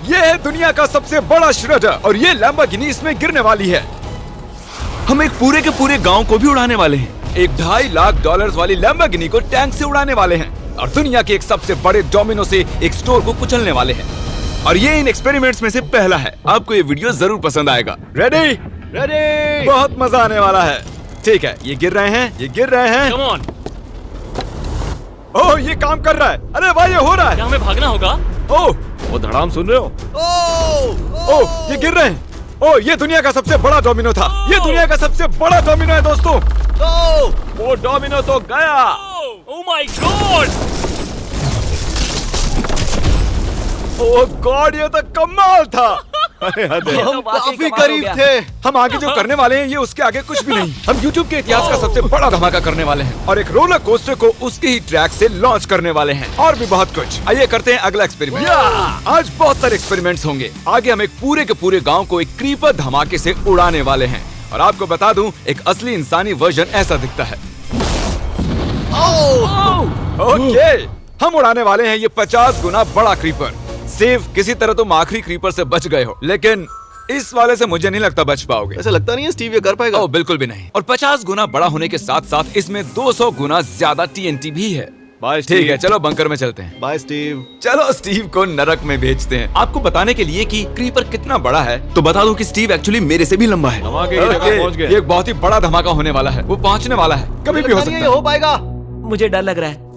ये है दुनिया का सबसे बड़ा श्रेडर और ये लैम्बोर्गिनी इसमें गिरने वाली है। हम एक पूरे के पूरे गांव को भी उड़ाने वाले हैं। एक $2.5 लाख वाली लैम्बोर्गिनी को टैंक से उड़ाने वाले हैं और दुनिया के एक सबसे बड़े डोमिनो से एक स्टोर को कुचलने वाले हैं। और ये इन एक्सपेरिमेंट्स में से पहला है। आपको ये वीडियो जरूर पसंद आएगा। रेडी? रेडी। बहुत मजा आने वाला है। ठीक है, ये गिर रहे हैं, ये गिर रहे हैं। Come on. ओह, ये काम कर रहा है। अरे भाई, ये हो रहा है। क्या हमें भागना होगा? ओह, वो धड़ाम सुन रहे हो? ओह, ये गिर रहे हैं। ओह, ये दुनिया का सबसे बड़ा डोमिनो था। ये दुनिया का सबसे बड़ा डोमिनो है दोस्तों। वो डोमिनो तो गया। Oh my God! Oh God, ये तो कमाल था। हम काफी करीब थे। हम आगे जो करने वाले हैं ये उसके आगे कुछ भी नहीं। हम YouTube के इतिहास का सबसे बड़ा धमाका करने वाले हैं और एक रोलर कोस्टर को उसके ही ट्रैक से लॉन्च करने वाले हैं और भी बहुत कुछ। आइए करते हैं अगला एक्सपेरिमेंट। आज बहुत सारे एक्सपेरिमेंट्स होंगे। आगे हम एक पूरे के पूरे गांव को एक क्रीपर धमाके से उड़ाने वाले हैं और आपको बता दूं, एक असली इंसानी वर्जन ऐसा दिखता है। ओके, हम उड़ाने वाले हैं ये 50 गुना बड़ा क्रीपर। सेफ, किसी तरह तुम आखिरी क्रीपर से बच गए हो, लेकिन इस वाले से मुझे नहीं लगता बच पाओगे। ऐसा लगता नहीं है स्टीव ये कर पाएगा। ओह बिल्कुल भी नहीं। और 50 गुना बड़ा होने के साथ साथ इसमें 200 गुना ज्यादा TNT भी है। बाय ठीक है, चलो बंकर में चलते हैं। Bye Steve. चलो स्टीव को नरक में भेजते हैं। आपको बताने के लिए कि क्रीपर कितना बड़ा है तो बता दूं कि स्टीव एक्चुअली मेरे से भी लंबा है। धमाके की जगह पहुंच गए। ये एक बहुत ही बड़ा धमाका होने वाला है। वो पहुंचने वाला है, कभी भी हो सकता है। हो पाएगा। मुझे डर लग रहा है।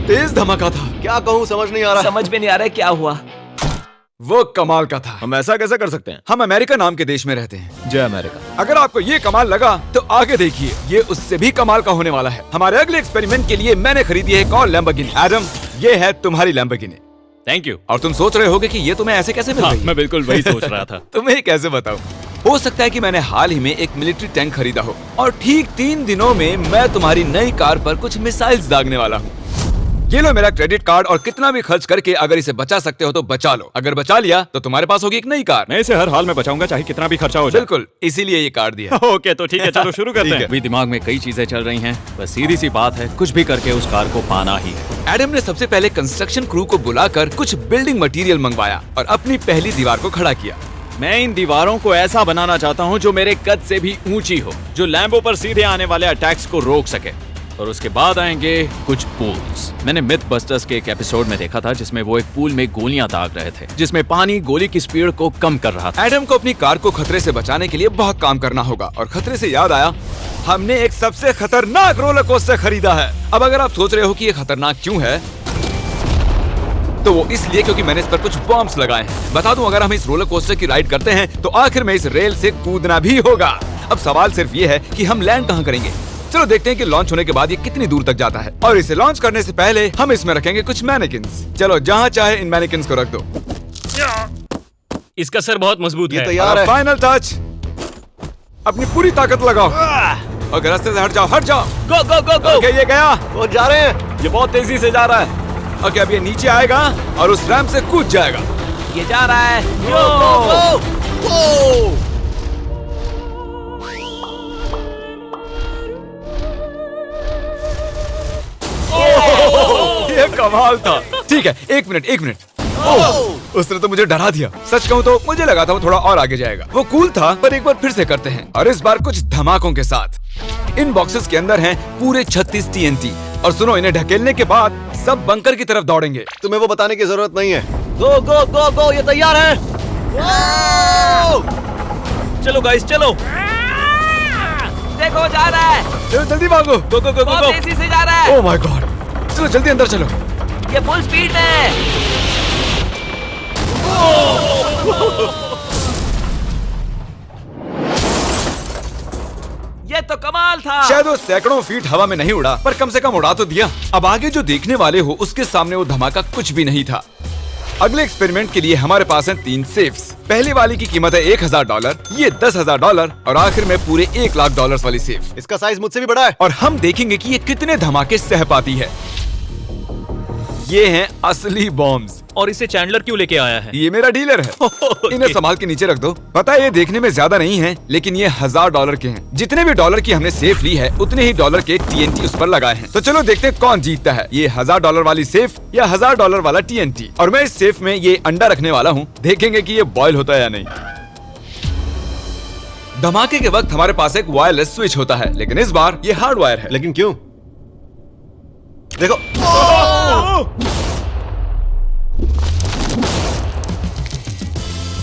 तेज धमाका था। क्या कहूँ समझ नहीं आ रहा। समझ में नहीं आ रहा है क्या हुआ। वो कमाल का था। हम ऐसा कैसे कर सकते हैं? हम अमेरिका नाम के देश में रहते हैं। जय अमेरिका। अगर आपको ये कमाल लगा तो आगे देखिए, ये उससे भी कमाल का होने वाला है। हमारे अगले एक्सपेरिमेंट के लिए मैंने खरीदी है एक और लैम्बोर्गिनी। एडम, ये है तुम्हारी लैम्बोर्गिनी। Thank you. और तुम सोच रहे होगे कि ये तुम्हें ऐसे कैसे मिल गई? मैं बिल्कुल वही सोच रहा था। तुम्हें कैसे बताऊं? हो सकता है कि मैंने हाल ही में एक मिलिट्री टैंक खरीदा हो और ठीक 3 दिनों में मैं तुम्हारी नई कार पर कुछ मिसाइल्स दागने वाला हूँ। ये लो मेरा क्रेडिट कार्ड और कितना भी खर्च करके अगर इसे बचा सकते हो तो बचा लो। अगर बचा लिया तो तुम्हारे पास होगी एक नई कार। मैं इसे हर हाल में बचाऊंगा, चाहे कितना भी खर्चा हो जाए। बिल्कुल, इसीलिए ये कार्ड दिया। ओके, तो ठीक है, चलो शुरू करते हैं। अभी दिमाग में कई चीजें चल रही हैं, बस सीधी सी बात है, कुछ भी करके उस कार को पाना ही है। एडम ने सबसे पहले कंस्ट्रक्शन क्रू को बुलाकर कुछ बिल्डिंग मटेरियल मंगवाया और अपनी पहली दीवार को खड़ा किया। मैं इन दीवारों को ऐसा बनाना चाहता हूँ जो मेरे कद से भी ऊंची हो, जो लैम्बो पर सीधे आने वाले अटैक्स को रोक सके। और उसके बाद आएंगे कुछ पूल्स। मैंने मिथ बस्टर्स के एक एपिसोड में देखा था जिसमें वो एक पूल में गोलियां दाग रहे थे, जिसमें पानी गोली की स्पीड को कम कर रहा था। एडम को अपनी कार को खतरे से बचाने के लिए बहुत काम करना होगा और खतरे से याद आया, हमने एक सबसे खतरनाक रोलर कोस्टर खरीदा है। अब अगर आप सोच रहे हो कि ये खतरनाक क्यों है, तो वो इसलिए क्योंकि मैंने इस पर कुछ बॉम्ब्स लगाए हैं। बता दूं, अगर हम इस रोलर कोस्टर की राइड करते हैं तो आखिर में इस रेल से कूदना भी होगा। अब सवाल सिर्फ ये है कि हम लैंड कहाँ करेंगे। चलो देखते हैं कि लॉन्च होने के बाद ये कितनी दूर तक जाता है। और इसे लॉन्च करने से पहले हम इसमें रखेंगे कुछ मैनिकिन्स। चलो जहाँ चाहे इन मैनिकिन्स को रख दो। इसका सर बहुत मजबूत है। तैयार है। फाइनल टच, अपनी पूरी ताकत लगाओ और रास्ते से हट जाओ, हट जाओ। गो गो गो गो। ओके, ये गया। वो जा रहे हैं। ये बहुत तेजी से जा रहा है। ओके, अब ये नीचे आएगा और उस रैंप से कूद जाएगा। ये जा रहा है। ये कमाल था। ठीक है, एक मिनट। ओह, उसने तो मुझे डरा दिया। सच कहूँ तो मुझे लगा था वो थोड़ा और आगे जाएगा। वो कूल था, पर एक बार फिर से करते हैं और इस बार कुछ धमाकों के साथ। इन बॉक्सेस के अंदर हैं पूरे 36 TNT और सुनो, इन्हें ढकेलने के बाद सब बंकर की तरफ दौड़ेंगे। तुम्हें वो बताने की जरूरत नहीं है। गो गो गो गो, ये तैयार है। चलो गाइस, चलो। देखो जा रहा है। चलो जल्दी भागो। गो गो गो बहुत गो। तेजी से जा रहा है। ओह माय गॉड, चलो जल्दी अंदर चलो। ये फुल स्पीड में। ये तो कमाल था। शायद वो सैकड़ों फीट हवा में नहीं उड़ा, पर कम से कम उड़ा तो दिया। अब आगे जो देखने वाले हो उसके सामने वो धमाका कुछ भी नहीं था। अगले एक्सपेरिमेंट के लिए हमारे पास हैं 3 सेफ्स। पहली वाली की कीमत है $1000, ये $10,000 और आखिर में पूरे $1 लाख वाली सेफ। इसका साइज मुझसे भी बड़ा है। और हम देखेंगे कि ये कितने धमाके सह पाती है। ये हैं असली बॉम्ब्स। और इसे चैंडलर क्यों लेके आया है? ये मेरा डीलर है। इन्हें संभाल के नीचे रख दो। पता है ये देखने में ज्यादा नहीं है, लेकिन ये $1000 के हैं। जितने भी डॉलर की हमने सेफ ली है, उतने ही डॉलर के TNT उस पर लगाए हैं। तो चलो देखते हैं कौन जीतता है, ये $1000 वाली सेफ या $1000 वाला TNT। और मैं इस सेफ में ये अंडा रखने वाला हूँ, देखेंगे कि ये बॉयल होता है या नहीं। धमाके के वक्त हमारे पास एक वायरलेस स्विच होता है, लेकिन इस बार ये हार्ड वायर है। लेकिन क्यों? देखो,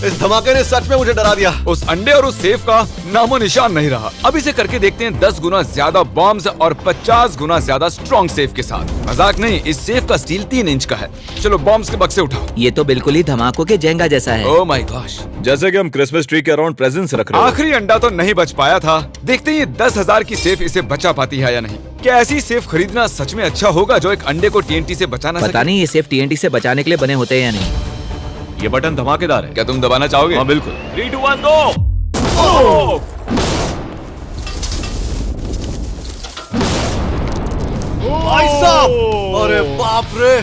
इस धमाके ने सच में मुझे डरा दिया। उस अंडे और उस सेफ का नामो निशान नहीं रहा। अब इसे करके देखते हैं 10 गुना ज्यादा बॉम्ब्स और 50 गुना ज्यादा स्ट्रॉन्ग सेफ के साथ। मजाक नहीं, इस सेफ का स्टील 3 इंच का है। चलो बॉम्ब्स के बक्से उठाओ। ये तो बिल्कुल ही धमाकों के जेंगा जैसा है। ओह माय गॉश, जैसे कि हम क्रिसमस ट्री के अराउंड प्रेजेंट्स रख रहे हैं। आखिरी अंडा तो नहीं बच पाया था। देखते हैं ये 10,000 की सेफ इसे बचा पाती है या नहीं। क्या ऐसी सेफ खरीदना सच में अच्छा होगा जो एक अंडे को TNT से बचा ना सके? पता नहीं ये सेफ TNT से बचाने के लिए बने होते हैं या नहीं। ये बटन धमाकेदार है। क्या तुम दबाना चाहोगे? हाँ बिल्कुल। 3, 2, 1 गो। भाई साहब, अरे बाप रे।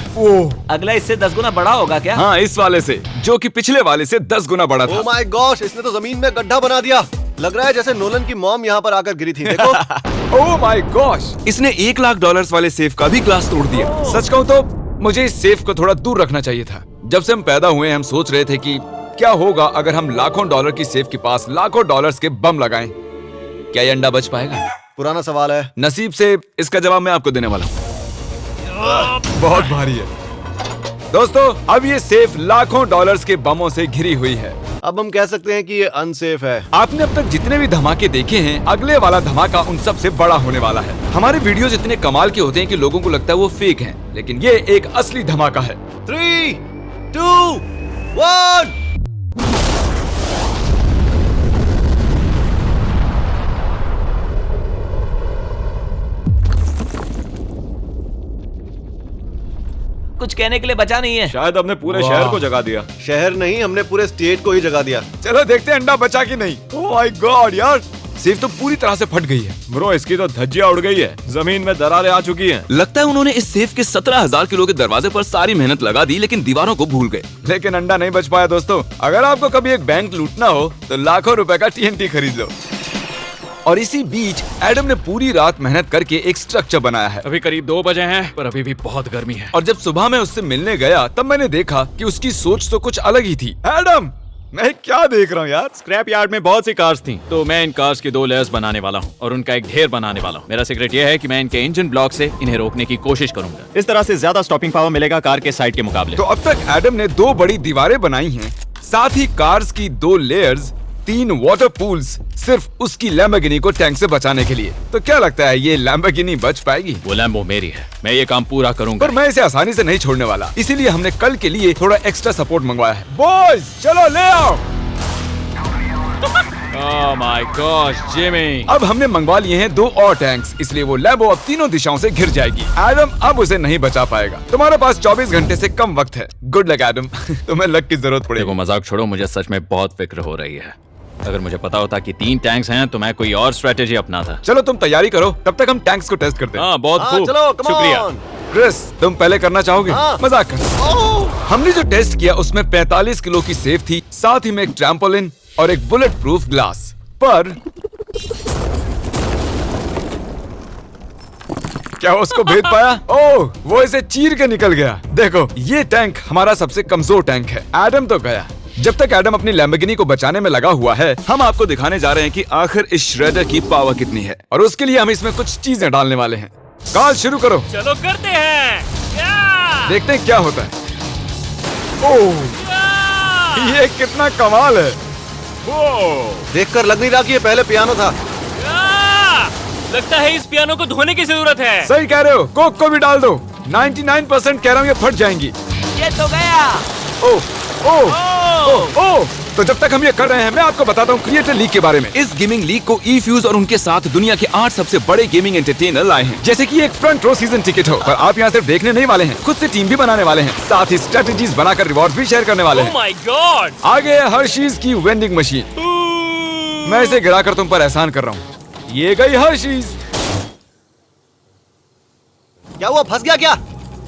अगला इससे 10 गुना बड़ा होगा क्या? हाँ, इस वाले से, जो कि पिछले वाले से 10 गुना बड़ा था। ओह माय गॉश, इसने तो जमीन में गड्ढा बना दिया। लग रहा है जैसे नोलन की मॉम यहाँ पर आकर गिरी थी। देखो। ओह माय गॉश, इसने $1,00,000 वाले सेफ का भी ग्लास तोड़ दिया। सच कहूँ तो मुझे इस सेफ को थोड़ा दूर रखना चाहिए था। जब से हम पैदा हुए हम सोच रहे थे कि क्या होगा अगर हम लाखों डॉलर की सेफ के पास लाखों डॉलर्स के बम लगाएं। क्या ये अंडा बच पाएगा? पुराना सवाल है। नसीब से इसका जवाब मैं आपको देने वाला हूँ। बहुत भारी है दोस्तों। अब ये सेफ लाखों डॉलर्स के बमों से घिरी हुई है। अब हम कह सकते हैं कि ये अनसेफ है। आपने अब तक जितने भी धमाके देखे हैं, अगले वाला धमाका उन सब से बड़ा होने वाला है। हमारे वीडियोस इतने कमाल के होते हैं कि लोगों को लगता है वो फेक हैं, लेकिन ये एक असली धमाका है। 3, 2, 1। कुछ कहने के लिए बचा नहीं है। शायद हमने पूरे शहर को जगा दिया। शहर नहीं, हमने पूरे स्टेट को ही जगा दिया। चलो देखते हैं अंडा बचा कि नहीं। ओह माय गॉड यार, सेफ तो पूरी तरह से फट गई है। ब्रो, इसकी तो धज्जियां उड़ गई है। जमीन में दरारें आ चुकी हैं। लगता है उन्होंने इस सेफ के 17,000 किलो के दरवाजे पर सारी मेहनत लगा दी, लेकिन दीवारों को भूल गए। लेकिन अंडा नहीं बच पाया दोस्तों। अगर आपको कभी एक बैंक लूटना हो तो लाखों रुपए का TNT खरीद लो। और इसी बीच एडम ने पूरी रात मेहनत करके एक स्ट्रक्चर बनाया है। अभी करीब 2 बजे हैं, पर अभी भी बहुत गर्मी है। और जब सुबह मैं उससे मिलने गया तब मैंने देखा कि उसकी सोच तो कुछ अलग ही थी। एडम, मैं क्या देख रहा हूँ यार? स्क्रैप यार्ड में बहुत सी कार्स थी, तो मैं इन कार्स की 2 लेयर्स बनाने वाला हूँ और उनका एक ढेर बनाने वाला हूँ। मेरा सीक्रेट ये है कि मैं इनके इंजन ब्लॉक से इन्हें रोकने की कोशिश करूंगा। इस तरह से ज्यादा स्टॉपिंग पावर मिलेगा कार के साइड के मुकाबले। तो अब तक एडम ने 2 बड़ी दीवारें बनाई हैं, साथ ही कार्स की 2 लेयर्स, 3 वाटर पूल्स, सिर्फ उसकी लैम्बोर्गिनी को टैंक से बचाने के लिए। तो क्या लगता है ये लैम्बोर्गिनी बच पाएगी? वो लैम्बो मेरी है, मैं ये काम पूरा करूंगा। पर मैं इसे आसानी से नहीं छोड़ने वाला, इसीलिए हमने कल के लिए थोड़ा एक्स्ट्रा सपोर्ट मंगवाया है। बॉयज चलो ले आओ। Oh my gosh Jimmy. अब हमने मंगवा लिए हैं 2 और टैंक्स, इसलिए वो लैम्बो अब तीनों दिशाओं से घिर जाएगी। एडम अब उसे नहीं बचा पाएगा। तुम्हारे पास 24 घंटे से कम वक्त है। Good luck Adam. तुम्हें लक की जरूरत देखो, पड़ेगी। मजाक छोड़ो, मुझे सच में बहुत फिक्र हो रही है। अगर मुझे पता होता कि 3 टैंक्स हैं तो मैं कोई और स्ट्रेटेजी अपनाता। चलो तुम तैयारी करो, तब तक हम टैंक्स को टेस्ट करते हैं। हाँ, बहुत हाँ, खूब, चलो, come शुक्रिया। on। क्रिस, तुम पहले करना चाहोगे? हाँ। मजाक कर। हमने जो टेस्ट किया उसमें 45 किलो की सेफ थी, साथ ही में एक ट्रैम्पोलिन और एक बुलेट प्रूफ ग्लास। पर क्या वो उसको भेद पाया? ओह, वो इसे चीर के निकल गया। देखो, ये टैंक हमारा सबसे कमजोर टैंक है। एडम तो गया। जब तक एडम अपनी लैम्बोर्गिनी को बचाने में लगा हुआ है, हम आपको दिखाने जा रहे हैं कि आखिर इस श्रेडर की पावर कितनी है, और उसके लिए हम इसमें कुछ चीजें डालने वाले हैं। कार शुरू करो। चलो करते हैं। देखते हैं क्या होता है। ओह, ये कितना कमाल है। देखकर लग नहीं रहा कि ये पहले पियानो था। लगता है इस पियानो को धोने की जरूरत है। सही कह रहे हो, कोक को भी डाल दो। 99% कह रहा हूँ ये फट जाएंगी। ये तो गया। ओह ओह ओह ओह। तो जब तक हम ये कर रहे हैं, मैं आपको बताता हूँ क्रिएटर लीग के बारे में। इस गेमिंग लीग को E-Fuse और उनके साथ दुनिया के 8 सबसे बड़े गेमिंग एंटरटेनर लाए हैं। जैसे कि एक फ्रंट रो सीजन टिकट हो, पर आप यहाँ सिर्फ देखने नहीं वाले हैं, खुद से टीम भी बनाने वाले हैं, साथ ही स्ट्रेटेजीज बनाकर रिवॉर्ड भी शेयर करने वाले ओह हैं। My God. आगे है हर्शीज की वेंडिंग मशीन। मैं इसे गिराकर तुम पर एहसान कर रहा हूँ। ये गई हर्शीज। क्या हुआ, फंस गया क्या?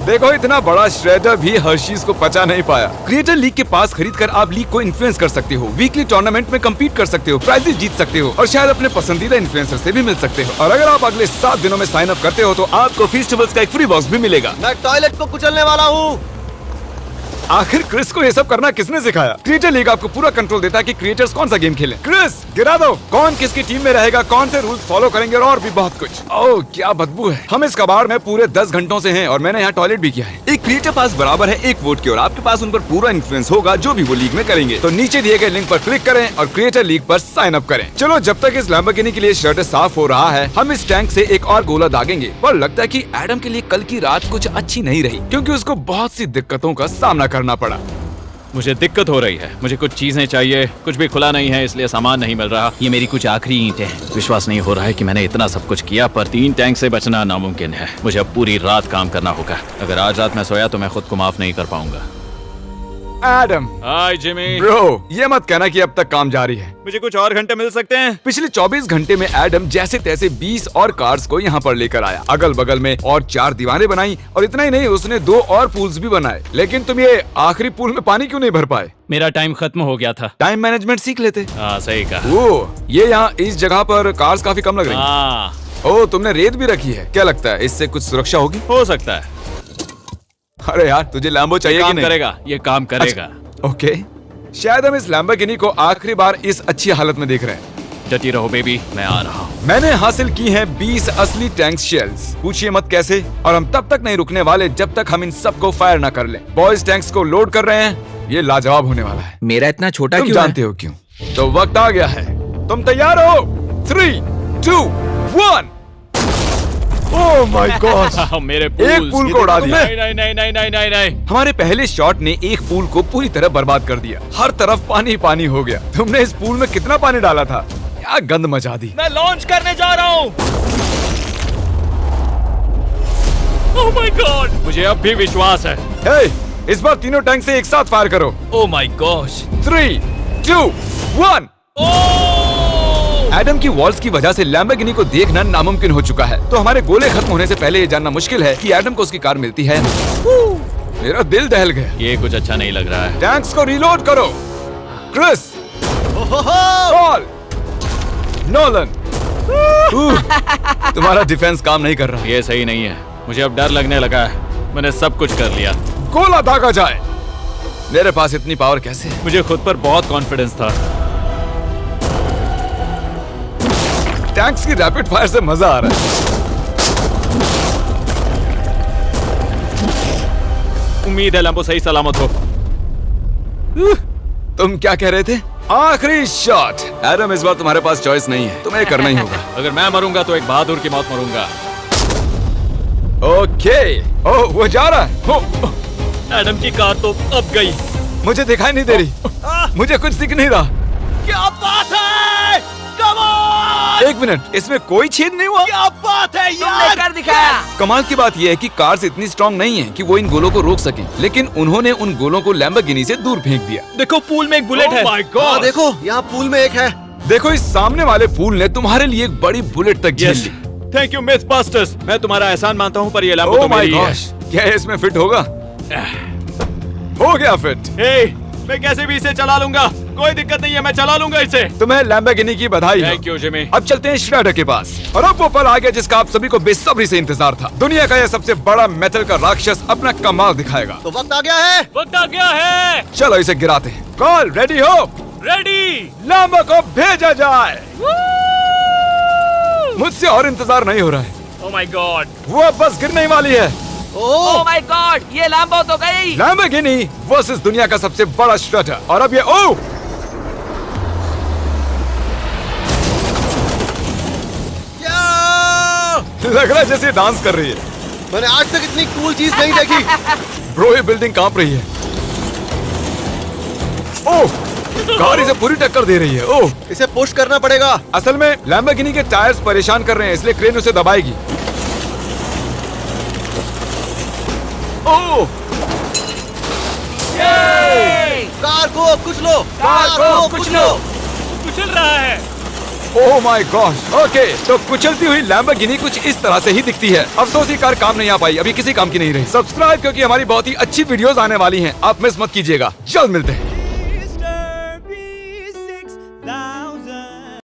देखो इतना बड़ा श्रेडर भी हर्शीज को पचा नहीं पाया। क्रिएटर लीग के पास खरीद कर आप लीग को इन्फ्लुएंस कर सकते हो, वीकली टूर्नामेंट में कम्पीट कर सकते हो, प्राइजेस जीत सकते हो और शायद अपने पसंदीदा इन्फ्लुएंसर से भी मिल सकते हो। और अगर आप अगले 7 दिनों में साइन अप करते हो तो आपको फेस्टिवल्स का एक फ्री बॉक्स भी मिलेगा। मैं टॉयलेट को कुचलने वाला हूँ। आखिर क्रिस को ये सब करना किसने सिखाया? क्रिएटर लीग आपको पूरा कंट्रोल देता है कि क्रिएटर्स कौन सा गेम खेलें। क्रिस गिरा दो, कौन किसकी टीम में रहेगा, कौन से रूल्स फॉलो करेंगे और भी बहुत कुछ। ओह क्या बदबू है। हम इस कबाड़ में पूरे 10 घंटों से हैं और मैंने यहाँ टॉयलेट भी किया है। एक क्रिएटर पास बराबर है एक वोट के और आपके पास उन पर पूरा इन्फ्लुएंस होगा जो भी वो लीग में करेंगे। तो नीचे दिए गए लिंक पर क्लिक करें और क्रिएटर लीग पर साइन अप करें। चलो जब तक इस लैम्बोर्गिनी के लिए शर्ट साफ हो रहा है, हम इस टैंक से एक और गोला दागेंगे। पर लगता है कि एडम के लिए कल की रात कुछ अच्छी नहीं रही क्योंकि उसको बहुत सी दिक्कतों का सामना करना पड़ा। मुझे दिक्कत हो रही है, मुझे कुछ चीजें चाहिए, कुछ भी खुला नहीं है इसलिए सामान नहीं मिल रहा। ये मेरी कुछ आखिरी ईंटें हैं। विश्वास नहीं हो रहा है कि मैंने इतना सब कुछ किया पर 3 टैंक से बचना नामुमकिन है। मुझे अब पूरी रात काम करना होगा। अगर आज रात मैं सोया तो मैं खुद को माफ नहीं कर पाऊंगा। एडम हाय जिमी। ब्रो, ये मत कहना कि अब तक काम जारी है। मुझे कुछ और घंटे मिल सकते हैं? पिछले 24 घंटे में एडम जैसे तैसे 20 और कार्स को यहाँ पर लेकर आया, अगल बगल में और 4 दीवारें बनाई और इतना ही नहीं उसने 2 और पूल्स भी बनाए। लेकिन तुम ये आखिरी पूल में पानी क्यों नहीं भर पाए? मेरा टाइम खत्म हो गया था। टाइम मैनेजमेंट सीख लेते। हाँ सही कहा। ओ, ये यहाँ इस जगह पर कार्स काफी कम लग रही हैं। हाँ ओ, तुमने रेत भी रखी है। क्या लगता है इससे कुछ सुरक्षा होगी? हो सकता है। अरे यार तुझे लैम्बो चाहिए कि काम नहीं? करेगा, ये काम करेगा। ओके, शायद हम इस लैम्बोर्गिनी को आखिरी बार इस अच्छी हालत में देख रहे हैं। डटी रहो बेबी, मैं आ रहा हूँ। मैंने हासिल की हैं 20 असली टैंक शेल्स। पूछिए मत कैसे, और हम तब तक नहीं रुकने वाले जब तक हम इन सबको फायर ना कर लें। बॉयज टैंक्स को लोड कर रहे हैं, ये लाजवाब होने वाला है। मेरा इतना छोटा तुम क्यों जानते हो क्यों? तो वक्त आ गया है। तुम तैयार हो? 3, 2, 1। ओह माय गॉड, मेरे एक पूल को उड़ा दिया। नहीं नहीं नहीं नहीं नहीं नहीं नहीं। हमारे पहले शॉट ने एक पूल को पूरी तरह बर्बाद कर दिया। हर तरफ पानी पानी हो गया। तुमने इस पूल में कितना पानी डाला था? क्या गंद मचा दी। मैं लॉन्च करने जा रहा हूँ। ओह माय गॉड, मुझे अब भी विश्वास है। हे, इस बार तीनों टैंक से एक साथ फायर करो। Oh my gosh. 3, 2, 1। एडम की वॉल्स की वजह से लैम्बोर्गिनी को देखना नामुमकिन हो चुका है। तो हमारे गोले खत्म होने से पहले ये जानना मुश्किल है कि एडम को उसकी कार मिलती है। मेरा दिल दहल गया। ये कुछ अच्छा नहीं लग रहा है। टैंक्स को रीलोड करो। Chris, Paul, Nolan. तुम्हारा डिफेंस काम नहीं कर रहा। ये सही नहीं है, मुझे अब डर लगने लगा है। मैंने सब कुछ कर लिया। गोला दागा जाए। मेरे पास इतनी पावर कैसे है? मुझे खुद पर बहुत कॉन्फिडेंस था। टैंक्स की रैपिड फायर से मजा आ रहा है। उम्मीद है लंबो सही सलामत हो। तुम क्या कह रहे थे? आखिरी शॉट। एडम, इस बार तुम्हारे पास चॉइस नहीं है, तुम्हें करना ही होगा। अगर मैं मरूंगा तो एक बहादुर की मौत मरूंगा। ओके। ओह, वो जा रहा है। एडम की कार तो अब गई। मुझे दिखाई नहीं दे रही। मुझे कुछ दिख नहीं रहा। क्या बात है? Come on! एक मिनट, इसमें कोई छेद नहीं हुआ। क्या बात है तुमने कर दिखाया। कमाल की बात यह है कि कार्स इतनी स्ट्रांग नहीं है कि वो इन गोलों को रोक सकें, लेकिन उन्होंने उन गोलों को लैम्बोर्गिनी से दूर फेंक दिया। देखो पूल में एक बुलेट है। हाँ देखो, यहाँ पूल में एक है। देखो, इस सामने वाले पूल ने तुम्हारे लिए एक बड़ी बुलेट तक झेल ली। Thank you myth busters. मैं तुम्हारा एहसान मानता हूँ पर ये लैम्बो ओह तो माय मेरी है। गॉश, क्या ये इसमें फिट होगा? हो गया फिट। हे, मैं कैसे भी इसे चला लूंगा, कोई दिक्कत नहीं है, मैं चला लूंगा इसे। तुम्हें लैम्बोर्गिनी की बधाई हो। Thank you Jimmy. अब चलते हैं श्रेडर के पास। और अब वो पल आ गया जिसका आप सभी को बेसब्री से इंतजार था। दुनिया का यह सबसे बड़ा मेटल का राक्षस अपना कमाल दिखाएगा। तो वक्त आ गया है। वक्त आ गया है। चलो इसे गिराते हैं। कॉल रेडी हो? रेडी। लैम्बो को भेजा जाए। मुझसे और इंतजार नहीं हो रहा है। Oh my God. वो अब बस गिरने ही वाली है। ओह माय गॉड, ये लैम्बो तो गई। लैम्बोर्गिनी वर्सेस दुनिया का सबसे बड़ा श्रेडर। और अब ये ओह, लग रहा है जैसे डांस कर रही है। मैंने आज तक इतनी कूल चीज नहीं देखी। ब्रो, ये बिल्डिंग कांप रही है। ओह, कार इसे पूरी टक्कर दे रही है। ओह, इसे पुश करना पड़ेगा। असल में लैम्बोर्गिनी के टायर्स परेशान कर रहे हैं, इसलिए क्रेन उसे दबाएगी। ओह, कार को कुचलो। कार को कुचलो। कुचल रहा है। Oh my gosh. ओके, तो कुचलती हुई लैम्बोर्गिनी कुछ इस तरह से ही दिखती है। अफसोस ये कार काम नहीं आ पाई, अभी किसी काम की नहीं रही। सब्सक्राइब, क्योंकि हमारी बहुत ही अच्छी वीडियोस आने वाली हैं। आप मिस मत कीजिएगा। जल्द मिलते हैं।